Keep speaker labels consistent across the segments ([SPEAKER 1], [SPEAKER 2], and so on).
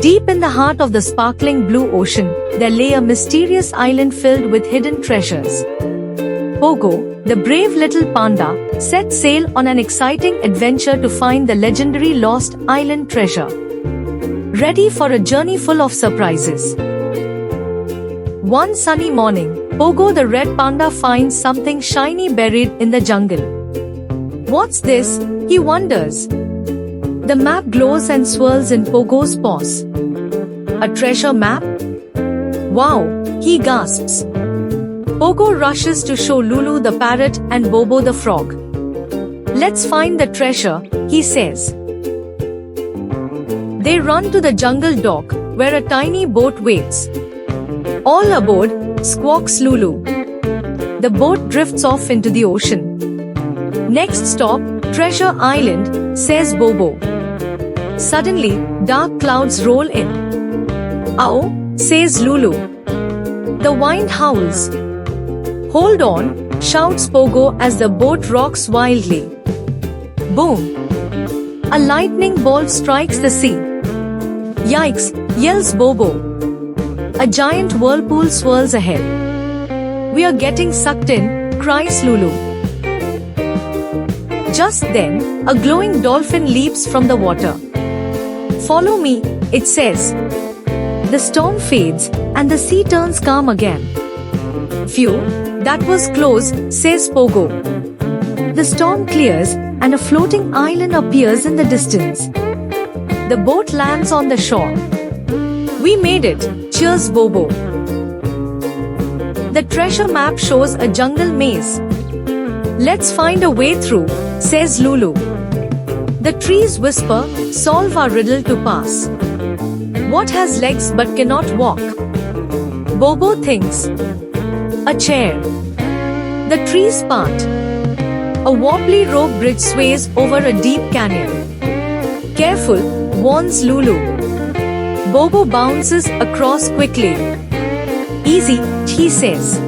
[SPEAKER 1] Deep in the heart of the sparkling blue ocean, there lay a mysterious island filled with hidden treasures. Pogo, the brave little panda, set sail on an exciting adventure to find the legendary lost island treasure. Ready for a journey full of surprises. One sunny morning, Pogo the red panda finds something shiny buried in the jungle. What's this? He wonders. The map glows and swirls in Pogo's paws. A treasure map? Wow, he gasps. Pogo rushes to show Lulu the parrot and Bobo the frog. Let's find the treasure, he says. They run to the jungle dock, where a tiny boat waits. All aboard, squawks Lulu. The boat drifts off into the ocean. Next stop, Treasure Island, says Bobo. Suddenly, dark clouds roll in. Ow, says Lulu. The wind howls. Hold on, shouts Pogo as the boat rocks wildly. Boom! A lightning bolt strikes the sea. Yikes, yells Bobo. A giant whirlpool swirls ahead. We are getting sucked in, cries Lulu. Just then, a glowing dolphin leaps from the water. Follow me, it says. The storm fades, and the sea turns calm again. Phew, that was close, says Pogo. The storm clears, and a floating island appears in the distance. The boat lands on the shore. We made it, cheers Bobo. The treasure map shows a jungle maze. Let's find a way through, says Lulu. The trees whisper, solve our riddle to pass. What has legs but cannot walk? Bobo thinks. A chair. The trees part. A wobbly rope bridge sways over a deep canyon. Careful, warns Lulu. Bobo bounces across quickly. Easy, he says.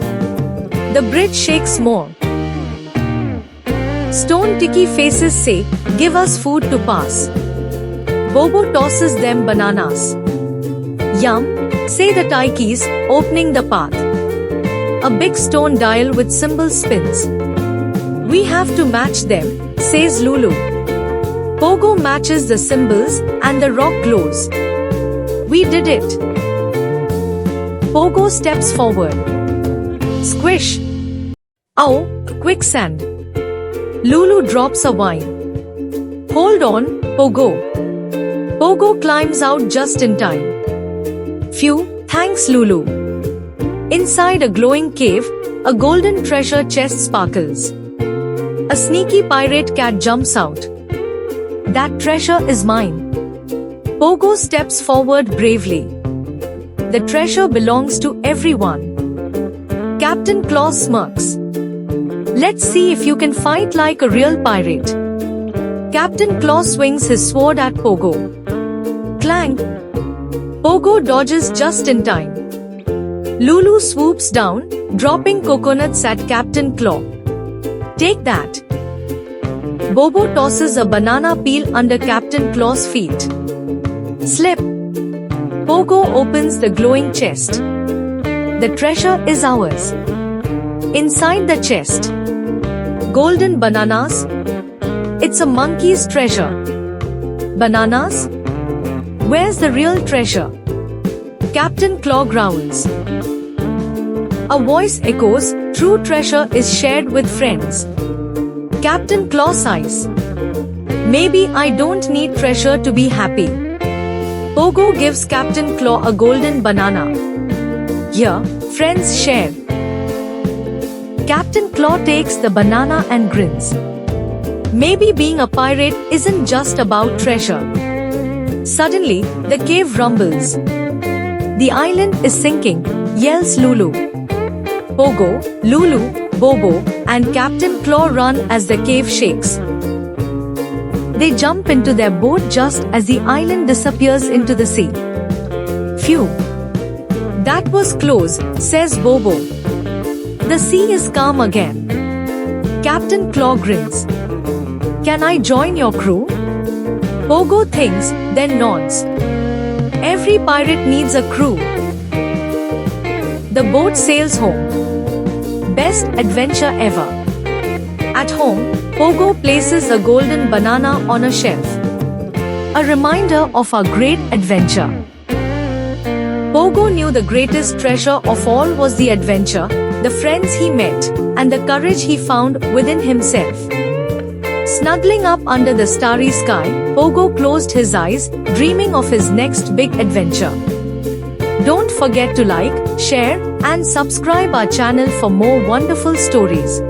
[SPEAKER 1] The bridge shakes more. Stone Tiki faces say, give us food to pass. Bobo tosses them bananas. Yum, say the Tikis, opening the path. A big stone dial with symbols spins. We have to match them, says Lulu. Pogo matches the symbols and the rock glows. We did it. Pogo steps forward. Squish. Ow, quicksand. Lulu drops a vine. Hold on, Pogo. Pogo climbs out just in time. Phew, thanks Lulu. Inside a glowing cave, a golden treasure chest sparkles. A sneaky pirate cat jumps out. That treasure is mine. Pogo steps forward bravely. The treasure belongs to everyone. Captain Claw smirks. Let's see if you can fight like a real pirate. Captain Claw swings his sword at Pogo. Clang! Pogo dodges just in time. Lulu swoops down, dropping coconuts at Captain Claw. Take that! Bobo tosses a banana peel under Captain Claw's feet. Slip! Pogo opens the glowing chest. The treasure is ours. Inside the chest, golden bananas. It's a monkey's treasure. Bananas? Where's the real treasure? Captain Claw growls. A voice echoes, true treasure is shared with friends. Captain Claw sighs. Maybe I don't need treasure to be happy. Pogo gives Captain Claw a golden banana. Here, friends share. Captain Claw takes the banana and grins. Maybe being a pirate isn't just about treasure. Suddenly, the cave rumbles. The island is sinking, yells Lulu. Pogo, Lulu, Bobo, and Captain Claw run as the cave shakes. They jump into their boat just as the island disappears into the sea. Phew! That was close, says Bobo. The sea is calm again. Captain Claw grins. Can I join your crew? Pogo thinks, then nods. Every pirate needs a crew. The boat sails home. Best adventure ever. At home, Pogo places a golden banana on a shelf. A reminder of our great adventure. Pogo knew the greatest treasure of all was the adventure, the friends he met, and the courage he found within himself. Snuggling up under the starry sky, Pogo closed his eyes, dreaming of his next big adventure. Don't forget to like, share, and subscribe our channel for more wonderful stories.